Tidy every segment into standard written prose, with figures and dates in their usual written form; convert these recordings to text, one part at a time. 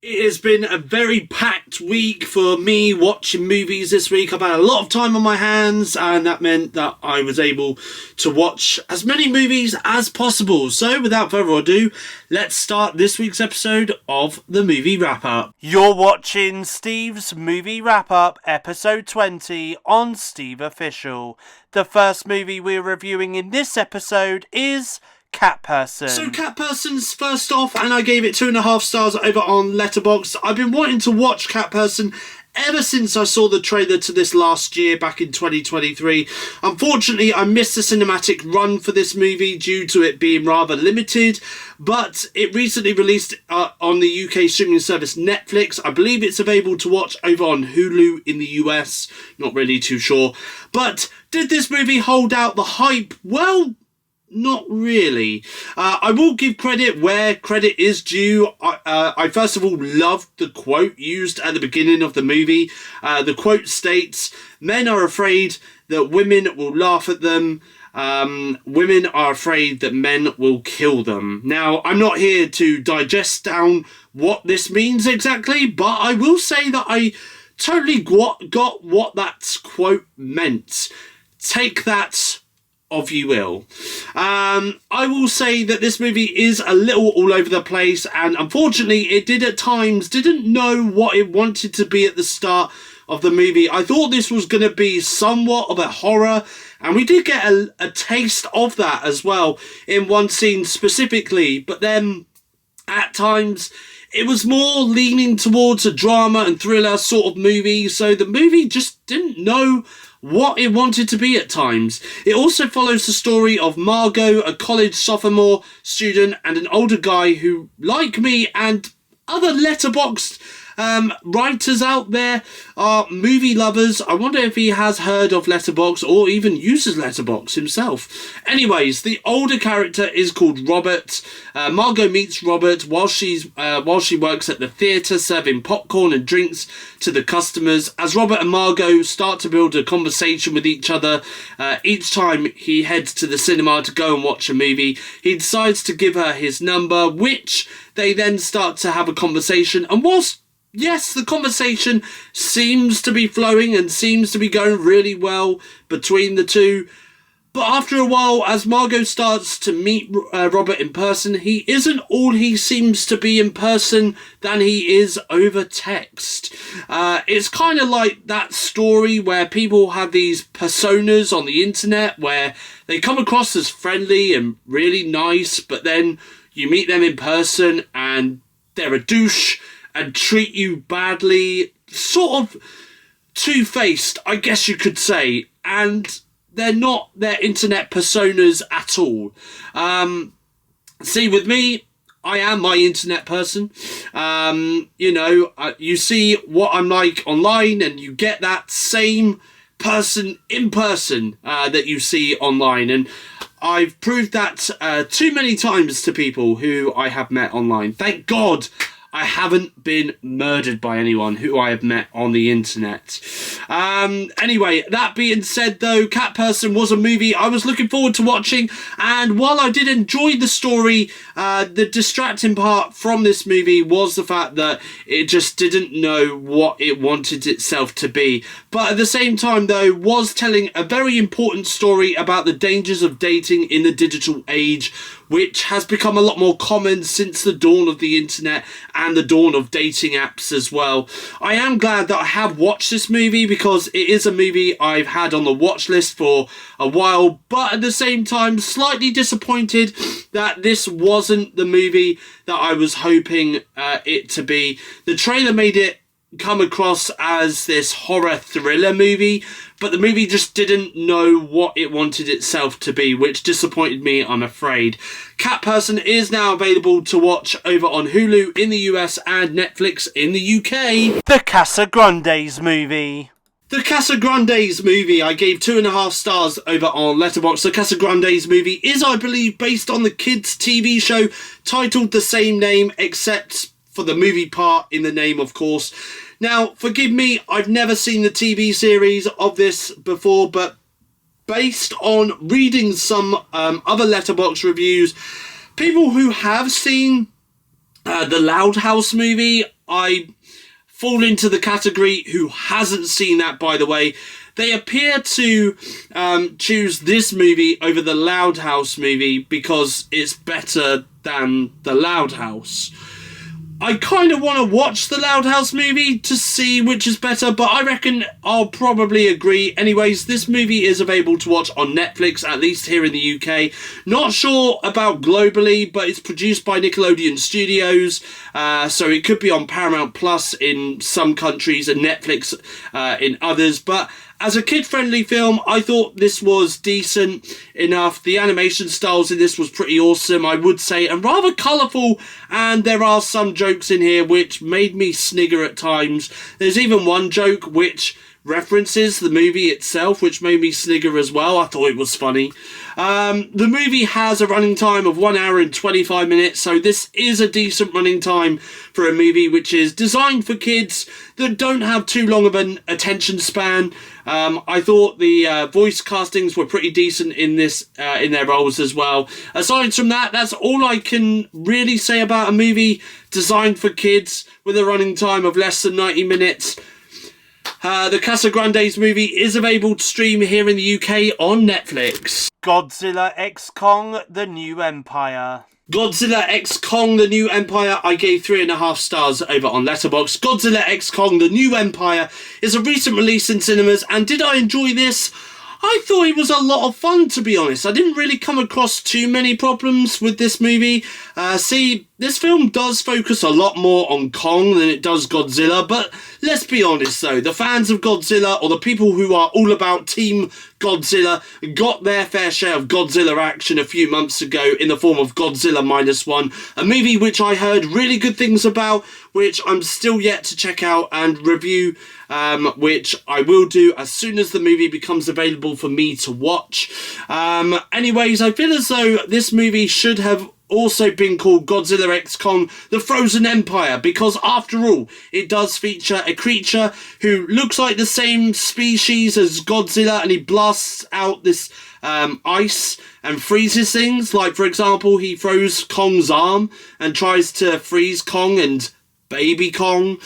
It has been a very packed week for me watching movies this week. I've had a lot of time on my hands, and that meant that I was able to watch as many movies as possible. So without further ado, let's start this week's episode of the Movie Wrap Up. You're watching Steve's Movie Wrap Up, episode 20 on SteveOfficial. The first movie we're reviewing in this episode is Cat Person. So Cat Person's first off, and I gave it 2.5 stars over on Letterboxd. I've been wanting to watch Cat Person ever since I saw the trailer to this last year, back in 2023. Unfortunately, I missed the cinematic run for this movie due to it being rather limited, but it recently released on the UK streaming service Netflix. I believe it's available to watch over on Hulu in the US. Not really too sure. But did this movie hold out the hype? Well, not really. I will give credit where credit is due. I first of all loved the quote used at the beginning of the movie. The quote states, "Men are afraid that women will laugh at them. Women are afraid that men will kill them." Now, I'm not here to digest down what this means exactly, but I will say that I totally got what that quote meant. Take that of you will. I will say that this movie is a little all over the place, and unfortunately it didn't know what it wanted to be at the start of the movie. I thought this was going to be somewhat of a horror, and we did get a taste of that as well in one scene specifically, but then at times it was more leaning towards a drama and thriller sort of movie, so the movie just didn't know what it wanted to be at times. It also follows the story of Margot, a college sophomore student, and an older guy who, like me and other Letterboxd writers out there, are movie lovers. I wonder if he has heard of Letterboxd or even uses Letterboxd himself. Anyways, the older character is called Robert. Margot meets Robert while she works at the theatre serving popcorn and drinks to the customers. As Robert and Margot start to build a conversation with each other, each time he heads to the cinema to go and watch a movie, he decides to give her his number, which they then start to have a conversation. And whilst yes, the conversation seems to be flowing and seems to be going really well between the two, but after a while, as Margot starts to meet Robert in person, he isn't all he seems to be in person than he is over text. It's kind of like that story where people have these personas on the internet where they come across as friendly and really nice, but then you meet them in person and they're a douche and treat you badly, sort of two-faced, I guess you could say, and they're not their internet personas at all. See, with me, I am my internet person. You see what I'm like online, and you get that same person in person that you see online, and I've proved that too many times to people who I have met online. Thank God I haven't been murdered by anyone who I have met on the internet. Anyway, that being said though, Cat Person was a movie I was looking forward to watching, and while I did enjoy the story, the distracting part from this movie was the fact that it just didn't know what it wanted itself to be. But at the same time though, was telling a very important story about the dangers of dating in the digital age, which has become a lot more common since the dawn of the internet and the dawn of dating apps as well. I am glad that I have watched this movie because it is a movie I've had on the watch list for a while, but at the same time slightly disappointed that this wasn't the movie that I was hoping it to be. The trailer made it come across as this horror thriller movie, but the movie just didn't know what it wanted itself to be, which disappointed me, I'm afraid. Cat Person is now available to watch over on Hulu in the US and Netflix in the UK. The Casagrandes movie. The Casagrandes movie, I gave 2.5 stars over on Letterboxd. The Casagrandes movie is, I believe, based on the kids' TV show titled the same name, except for the movie part in the name, of course. Now, forgive me, I've never seen the TV series of this before, but based on reading some other Letterboxd reviews, people who have seen the Loud House movie I fall into the category who hasn't seen that, by the way. They appear to choose this movie over the Loud House movie because it's better than the Loud House. I kind of want to watch the Loud House movie to see which is better, but I reckon I'll probably agree. Anyways, this movie is available to watch on Netflix, at least here in the UK. Not sure about globally, but it's produced by Nickelodeon Studios, so it could be on Paramount Plus in some countries and Netflix in others, but as a kid-friendly film, I thought this was decent enough. The animation styles in this was pretty awesome, I would say, and rather colourful, and there are some jokes in here which made me snigger at times. There's even one joke which references the movie itself, which made me snigger as well. I thought it was funny. The movie has a running time of 1 hour and 25 minutes, so this is a decent running time for a movie which is designed for kids that don't have too long of an attention span. I thought the voice castings were pretty decent in this, in their roles as well. Aside from that, that's all I can really say about a movie designed for kids with a running time of less than 90 minutes. The Casa Grande's movie is available to stream here in the UK on Netflix. Godzilla x Kong: The New Empire. Godzilla x Kong: The New Empire, I gave 3.5 stars over on Letterboxd. Godzilla x Kong: The New Empire is a recent release in cinemas, and did I enjoy this? I thought it was a lot of fun, to be honest. I didn't really come across too many problems with this movie. See, this film does focus a lot more on Kong than it does Godzilla, but let's be honest though, the fans of Godzilla, or the people who are all about Team Godzilla, got their fair share of Godzilla action a few months ago in the form of Godzilla Minus One, a movie which I heard really good things about, which I'm still yet to check out and review, which I will do as soon as the movie becomes available for me to watch. Anyways, I feel as though this movie should have also been called Godzilla x Kong: The Frozen Empire, because after all, it does feature a creature who looks like the same species as Godzilla, and he blasts out this ice and freezes things. Like, for example, he froze Kong's arm and tries to freeze Kong and Baby Kong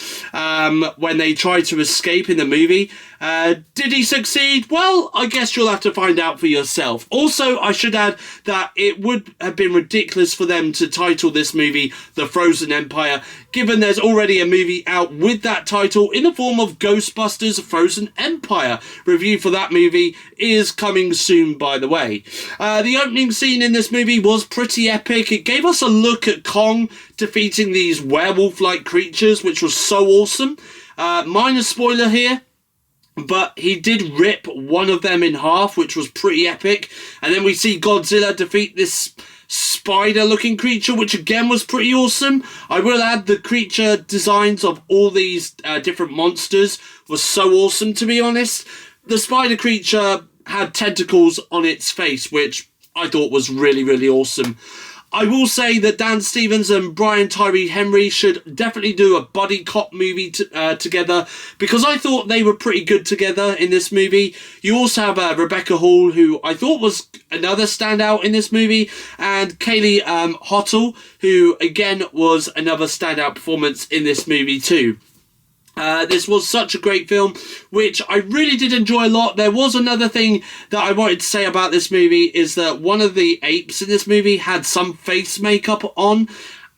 when they try to escape in the movie. Did he succeed? Well, I guess you'll have to find out for yourself. Also, I should add that it would have been ridiculous for them to title this movie The Frozen Empire, given there's already a movie out with that title in the form of Ghostbusters Frozen Empire. Review for that movie is coming soon, by the way. The opening scene in this movie was pretty epic. It gave us a look at Kong defeating these werewolf-like creatures, which was so awesome. Minor spoiler here, but he did rip one of them in half, which was pretty epic. And then we see Godzilla defeat this spider-looking creature, which again was pretty awesome. I will add the creature designs of all these different monsters was so awesome, to be honest. The spider creature had tentacles on its face, which I thought was really, really awesome. I will say that Dan Stevens and Brian Tyree Henry should definitely do a buddy cop movie together, because I thought they were pretty good together in this movie. You also have Rebecca Hall, who I thought was another standout in this movie, and Kaylee Hottle, who again was another standout performance in this movie too. This was such a great film, which I really did enjoy a lot. There was another thing that I wanted to say about this movie, is that one of the apes in this movie had some face makeup on,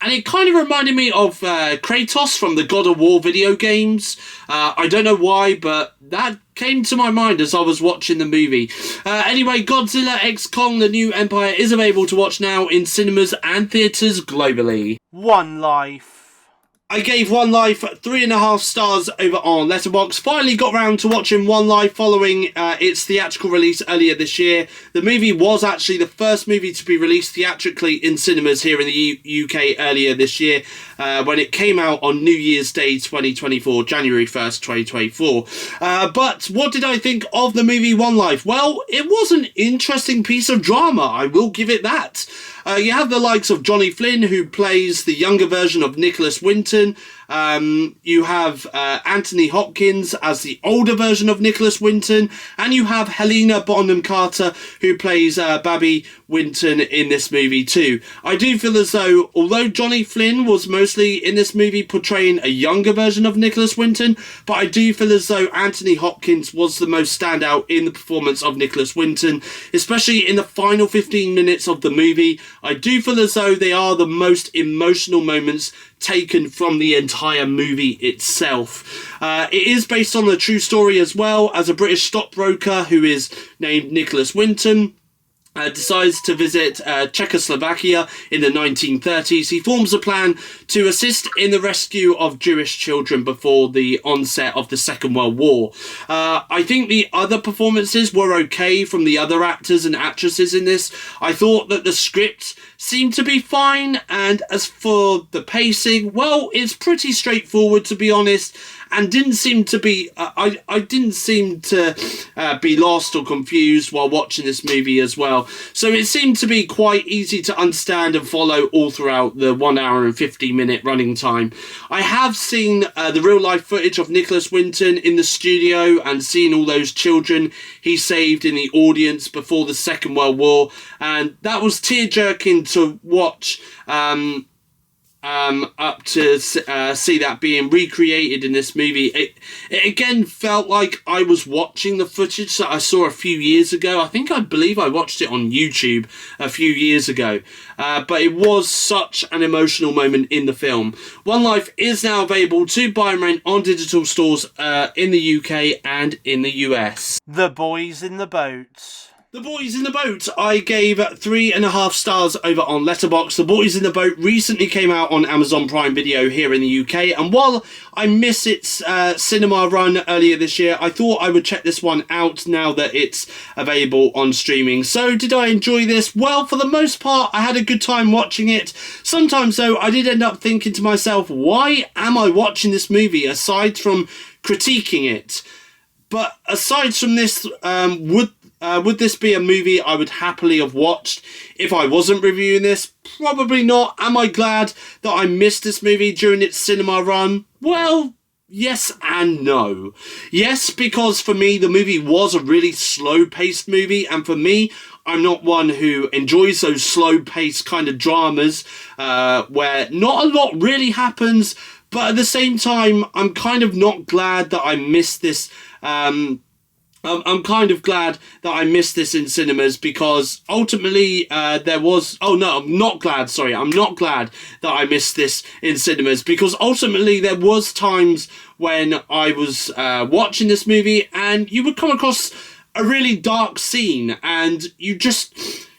and it kind of reminded me of Kratos from the God of War video games. I don't know why, but that came to my mind as I was watching the movie. Anyway, Godzilla x Kong: The New Empire is available to watch now in cinemas and theatres globally. One Life. I gave One Life 3.5 stars over on Letterboxd. Finally got round to watching One Life following its theatrical release earlier this year. The movie was actually the first movie to be released theatrically in cinemas here in the UK earlier this year, when it came out on New Year's Day 2024, January 1st, 2024. But what did I think of the movie One Life? Well, it was an interesting piece of drama, I will give it that. You have the likes of Johnny Flynn, who plays the younger version of Nicholas Winton. You have Anthony Hopkins as the older version of Nicholas Winton, and you have Helena Bonham Carter, who plays Babby Winton in this movie too. I do feel as though, although Johnny Flynn was mostly in this movie portraying a younger version of Nicholas Winton, but I do feel as though Anthony Hopkins was the most standout in the performance of Nicholas Winton, especially in the final 15 minutes of the movie. I do feel as though they are the most emotional moments taken from the entire movie itself. It is based on a true story as well, as a British stockbroker who is named Nicholas Winton decides to visit Czechoslovakia in the 1930s. He forms a plan to assist in the rescue of Jewish children before the onset of the Second World War. I think the other performances were okay from the other actors and actresses in this. I thought that the script seemed to be fine, and as for the pacing, well, it's pretty straightforward, to be honest, and didn't seem to be I didn't seem to be lost or confused while watching this movie as well. So it seemed to be quite easy to understand and follow all throughout the 1 hour and 50 minute running time. I have seen the real life footage of Nicholas Winton in the studio and seen all those children he saved in the audience before the Second World War, and that was tear-jerking to watch. Up to see that being recreated in this movie. It again felt like I was watching the footage that I saw a few years ago. I believe I watched it on YouTube a few years ago. But it was such an emotional moment in the film. One Life is now available to buy and rent on digital stores in the UK and in the US. The Boys in the Boat. The Boys in the Boat, I gave 3.5 stars over on Letterboxd. The Boys in the Boat recently came out on Amazon Prime Video here in the UK, and while I miss its cinema run earlier this year, I thought I would check this one out now that it's available on streaming. So did I enjoy this? Well, for the most part, I had a good time watching it. Sometimes, though, I did end up thinking to myself, why am I watching this movie aside from critiquing it? But aside from this, would this be a movie I would happily have watched if I wasn't reviewing this? Probably not. Am I glad that I missed this movie during its cinema run? Well, yes and no. Yes, because for me, the movie was a really slow-paced movie, and for me, I'm not one who enjoys those slow-paced kind of dramas where not a lot really happens, but at the same time, I'm kind of not glad that I missed this. I'm kind of glad that I missed this in cinemas, because ultimately there was... Oh no, I'm not glad that I missed this in cinemas, because ultimately there was times when I was watching this movie and you would come across a really dark scene and you just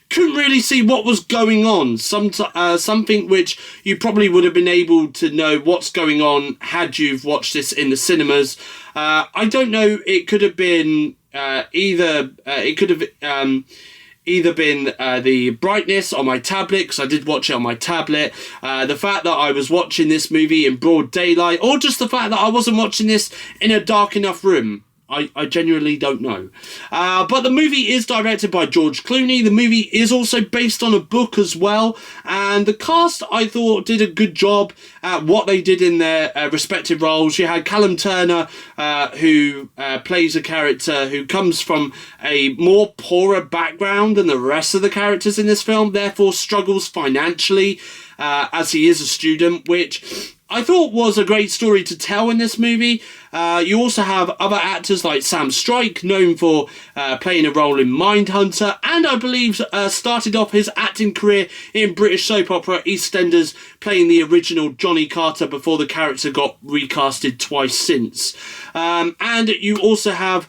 couldn't really see what was going on. Something which you probably would have been able to know what's going on had you've watched this in the cinemas. I don't know, it could have been either been the brightness on my tablet, because I did watch it on my tablet, the fact that I was watching this movie in broad daylight, or just the fact that I wasn't watching this in a dark enough room. I genuinely don't know. But the movie is directed by George Clooney. The movie is also based on a book as well. And the cast, I thought, did a good job at what they did in their respective roles. You had Callum Turner, who plays a character who comes from a more poorer background than the rest of the characters in this film, therefore struggles financially as he is a student, which I thought was a great story to tell in this movie. You also have other actors like Sam Strike, known for playing a role in Mindhunter, and I believe started off his acting career in British soap opera EastEnders, playing the original Johnny Carter before the character got recasted twice since. And you also have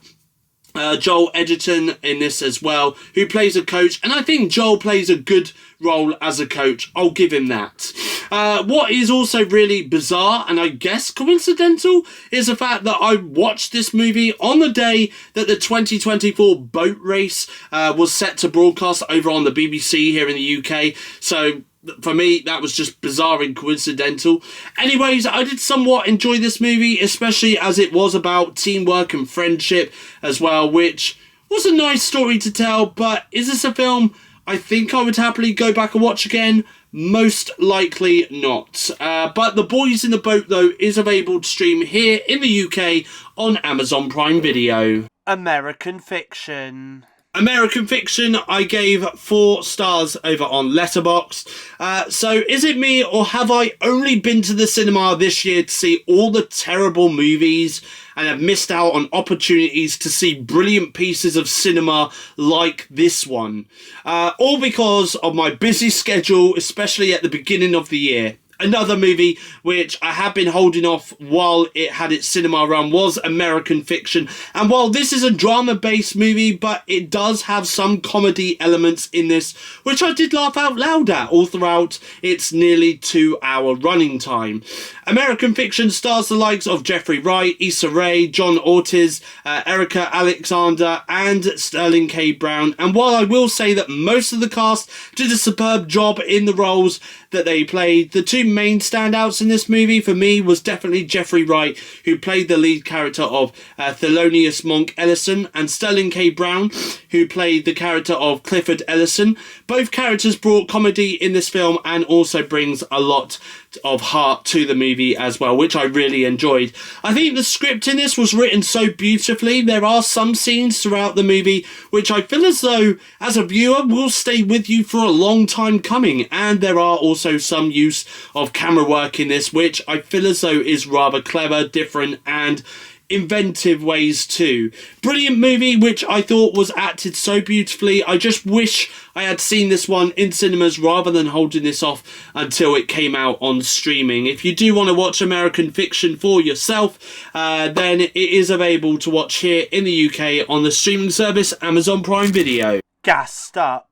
Joel Edgerton in this as well, who plays a coach, and I think Joel plays a good role as a coach. I'll give him that. What is also really bizarre, and I guess coincidental, is the fact that I watched this movie on the day that the 2024 boat race was set to broadcast over on the BBC here in the UK. So for me, that was just bizarre and coincidental. Anyways, I did somewhat enjoy this movie, especially as it was about teamwork and friendship as well, which was a nice story to tell. But is this a film I think I would happily go back and watch again. Most likely not. But The Boys in the Boat, though, is available to stream here in the UK on Amazon Prime Video. American Fiction. American Fiction, I gave 4 stars over on Letterboxd. So is it me, or have I only been to the cinema this year to see all the terrible movies and have missed out on opportunities to see brilliant pieces of cinema like this one? All because of my busy schedule, especially at the beginning of the year. Another movie which I have been holding off while it had its cinema run was American Fiction. And while this is a drama-based movie, but it does have some comedy elements in this, which I did laugh out loud at all throughout its nearly 2-hour running time. American Fiction stars the likes of Jeffrey Wright, Issa Rae, John Ortiz, Erica Alexander, and Sterling K. Brown. And while I will say that most of the cast did a superb job in the roles that they played, the two main standouts in this movie for me was definitely Jeffrey Wright, who played the lead character of Thelonious Monk Ellison, and Sterling K. Brown, who played the character of Clifford Ellison. Both characters brought comedy in this film and also brings a lot of heart to the movie as well, which I really enjoyed. I think the script in this was written so beautifully. There are some scenes throughout the movie which I feel as though, as a viewer, will stay with you for a long time coming, and there are also some use of camera work in this which I feel as though is rather clever, different, and inventive ways too. Brilliant movie which I thought was acted so beautifully. I just wish I had seen this one in cinemas rather than holding this off until it came out on streaming. If you do want to watch American Fiction for yourself, then it is available to watch here in the UK on the streaming service Amazon Prime Video. Gassed Up.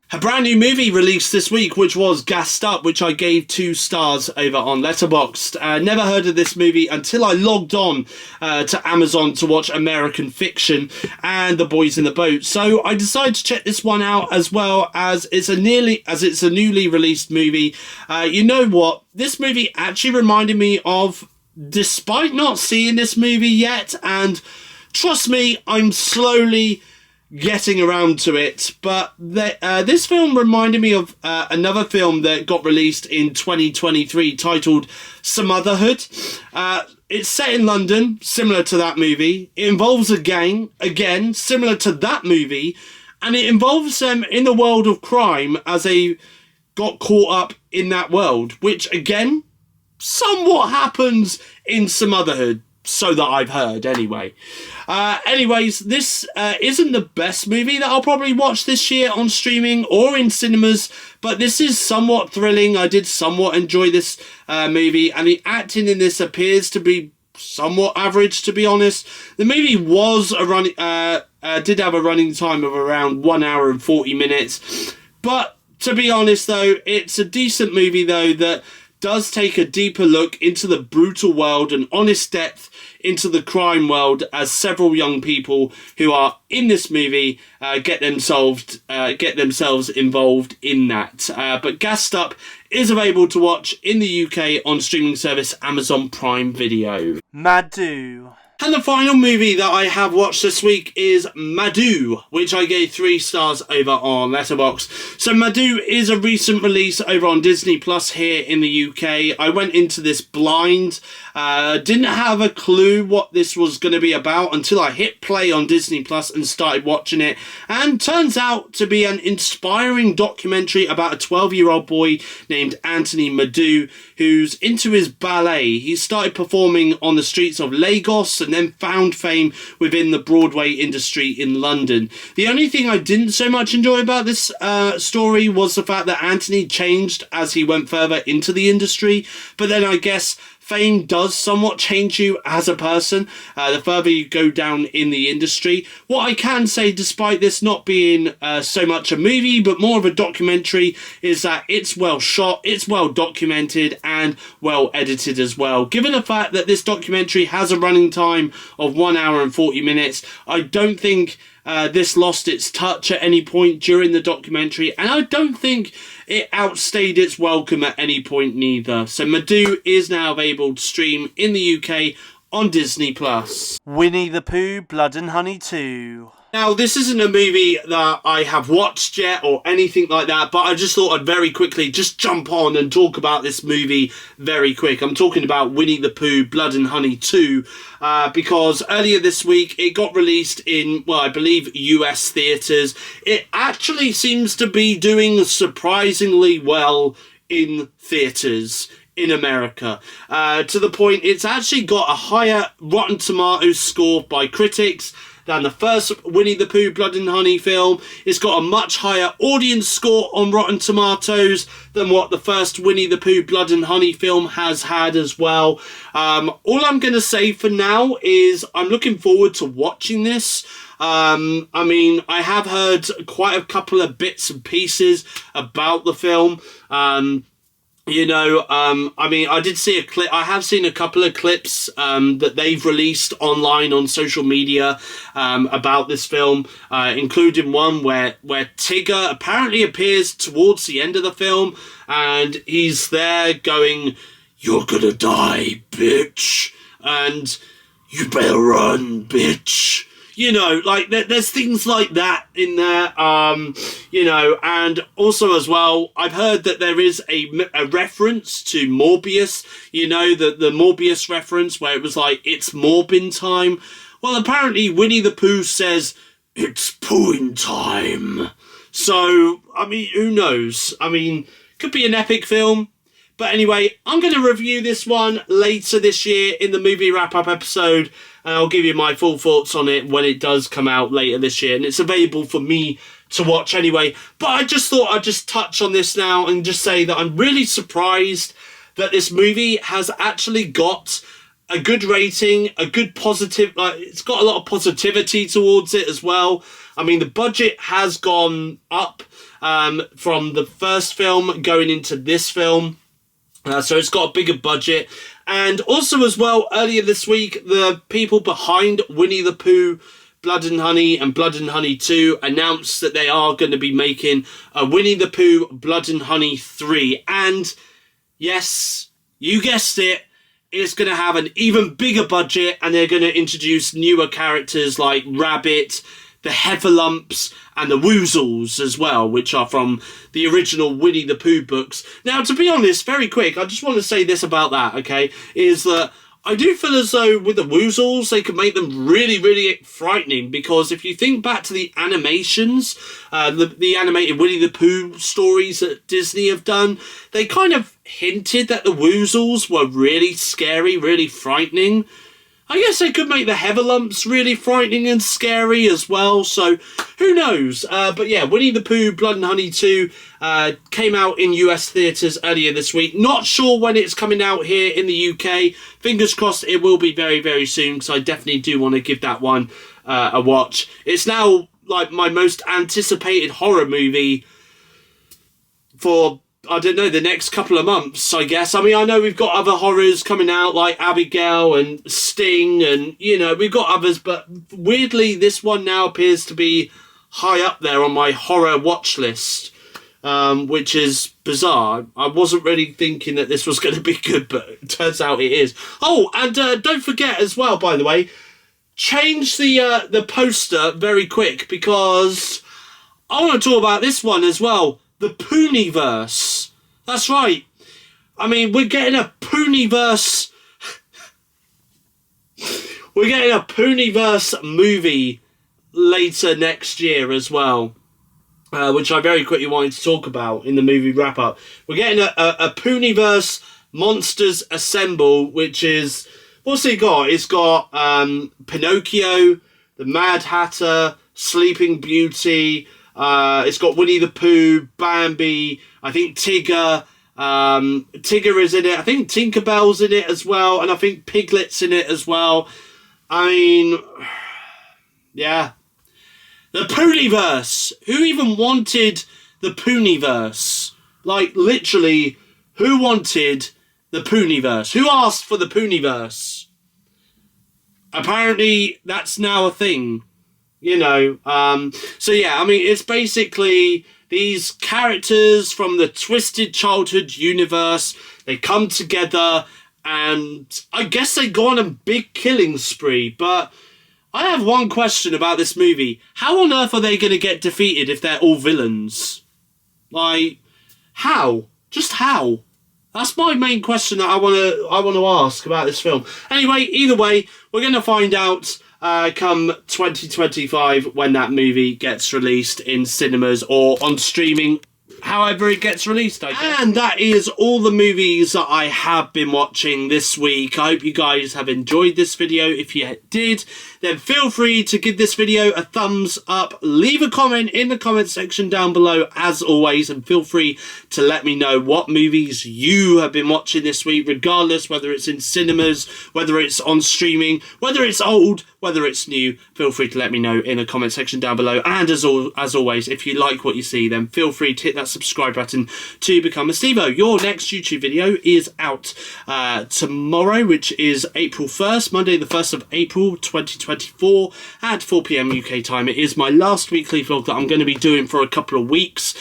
A brand new movie released this week, which was Gassed Up, which I gave 2 stars over on Letterboxd. Never heard of this movie until I logged on to Amazon to watch American Fiction and The Boys in the Boat. So I decided to check this one out, as well as it's a newly released movie. You know what? This movie actually reminded me of, despite not seeing this movie yet, and trust me, I'm slowly getting around to it, but this film reminded me of another film that got released in 2023 titled Smotherhood. It's set in London, similar to that movie. It involves a gang, again, similar to that movie, and it involves them in the world of crime as they got caught up in that world, which, again, somewhat happens in Smotherhood. So that I've heard, anyway. Anyways, this isn't the best movie that I'll probably watch this year on streaming or in cinemas, but this is somewhat thrilling. I did somewhat enjoy this movie, and the acting in this appears to be somewhat average, to be honest. The movie was did have a running time of around 1 hour and 40 minutes, but to be honest, though, it's a decent movie, though, that does take a deeper look into the brutal world and honest depth into the crime world, as several young people who are in this movie get themselves involved in that. But Gassed Up is available to watch in the UK on streaming service Amazon Prime Video. Madhu. And the final movie that I have watched this week is Madhu, which I gave 3 stars over on Letterboxd. So Madhu is a recent release over on Disney Plus here in the UK. I went into this blind, didn't have a clue what this was going to be about until I hit play on Disney Plus and started watching it. And turns out to be an inspiring documentary about a 12-year-old boy named Anthony Madhu, who's into his ballet. He started performing on the streets of Lagos and then found fame within the Broadway industry in London. The only thing I didn't so much enjoy about this story was the fact that Anthony changed as he went further into the industry, but then I guess fame does somewhat change you as a person the further you go down in the industry. What I can say, despite this not being so much a movie but more of a documentary, is that it's well shot, it's well documented, and well edited as well. Given the fact that this documentary has a running time of 1 hour and 40 minutes, I don't think this lost its touch at any point during the documentary, and I don't think it outstayed its welcome at any point neither. So Madhu is now available to stream in the UK on Disney Plus. Winnie the Pooh, Blood and Honey 2. Now, this isn't a movie that I have watched yet or anything like that, but I just thought I'd very quickly just jump on and talk about this movie very quick. I'm talking about Winnie the Pooh, Blood and Honey 2, because earlier this week it got released in, well, I believe US theatres. It actually seems to be doing surprisingly well in theatres in America, to the point it's actually got a higher Rotten Tomatoes score by critics than the first Winnie the Pooh Blood and Honey film. It's got a much higher audience score on Rotten Tomatoes than what the first Winnie the Pooh Blood and Honey film has had as well. All I'm going to say for now is I'm looking forward to watching this. I mean, I have heard quite a couple of bits and pieces about the film. I mean, I did see a clip. I have seen a couple of clips that they've released online on social media about this film, including one where Tigger apparently appears towards the end of the film, and he's there going, "You're gonna die, bitch, and you better run, bitch." You know, like, there's things like that in there, and also as well, I've heard that there is a reference to Morbius, the Morbius reference where it was like, it's Morbin time. Well, apparently Winnie the Pooh says, it's pooing time. So, I mean, who knows? I mean, could be an epic film. But anyway, I'm going to review this one later this year in the movie wrap-up episode, and I'll give you my full thoughts on it when it does come out later this year, and it's available for me to watch anyway. But I just thought I'd just touch on this now and just say that I'm really surprised that this movie has actually got a good rating, a good positive, it's got a lot of positivity towards it as well. I mean, the budget has gone up from the first film going into this film. So it's got a bigger budget. And also as well, earlier this week, the people behind Winnie the Pooh, Blood and Honey and Blood and Honey 2 announced that they are going to be making a Winnie the Pooh, Blood and Honey 3. And yes, you guessed it, it's going to have an even bigger budget, and they're going to introduce newer characters like Rabbit, the Heffalumps, and the Woozles as well, which are from the original Winnie the Pooh books. Now, to be honest, very quick, I just want to say this about that, okay, is that I do feel as though with the Woozles, they could make them really, really frightening, because if you think back to the animations, the animated Winnie the Pooh stories that Disney have done, they kind of hinted that the Woozles were really scary, really frightening. I guess they could make the Heffalumps really frightening and scary as well, so who knows? But yeah, Winnie the Pooh, Blood and Honey 2 came out in US theatres earlier this week. Not sure when it's coming out here in the UK. Fingers crossed it will be very, very soon, because I definitely do want to give that one a watch. It's now like my most anticipated horror movie for, I don't know, the next couple of months, I guess. I mean, I know we've got other horrors coming out, like Abigail and Sting, and, we've got others, but weirdly, this one now appears to be high up there on my horror watch list, which is bizarre. I wasn't really thinking that this was going to be good, but it turns out it is. Oh, and don't forget as well, by the way, change the poster very quick, because I want to talk about this one as well. The Pooniverse. That's right. I mean, we're getting a Pooniverse. We're getting a Pooniverse movie later next year as well, which I very quickly wanted to talk about in the movie wrap up. We're getting a Pooniverse Monsters Assemble, which is, what's it got? It's got Pinocchio, the Mad Hatter, Sleeping Beauty. It's got Winnie the Pooh, Bambi, I think Tigger. Tigger is in it. I think Tinkerbell's in it as well. And I think Piglet's in it as well. I mean, yeah. The Pooniverse. Who even wanted the Pooniverse? Like, literally, who wanted the Pooniverse? Who asked for the Pooniverse? Apparently, that's now a thing. So yeah, I mean, it's basically these characters from the Twisted Childhood universe. They come together, and I guess they go on a big killing spree, but I have one question about this movie. How on earth are they going to get defeated if they're all villains? Like, how? Just how? That's my main question that I want to ask about this film. Anyway, either way, we're going to find out come 2025 when that movie gets released in cinemas or on streaming. However it gets released, I guess. And that is all the movies that I have been watching this week. I hope you guys have enjoyed this video. If you did, then feel free to give this video a thumbs up. Leave a comment in the comment section down below, as always, and feel free to let me know what movies you have been watching this week, regardless whether it's in cinemas, whether it's on streaming, whether it's old, whether it's new. Feel free to let me know in the comment section down below. And as always, if you like what you see, then feel free to hit that subscribe button to become a Stevo. Your next YouTube video is out tomorrow, which is April 1st, Monday the 1st of April 2024 at 4 PM UK time. It is my last weekly vlog that I'm going to be doing for a couple of weeks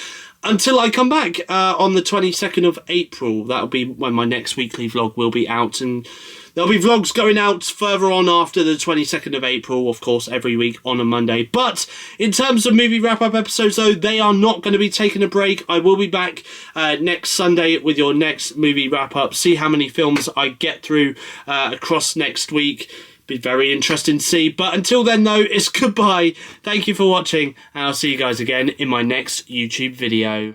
until I come back on the 22nd of April. That'll be when my next weekly vlog will be out, and there'll be vlogs going out further on after the 22nd of April, of course, every week on a Monday. But in terms of movie wrap-up episodes, though, they are not going to be taking a break. I will be back next Sunday with your next movie wrap-up. See how many films I get through across next week. Be very interesting to see. But until then, though, it's goodbye. Thank you for watching, and I'll see you guys again in my next YouTube video.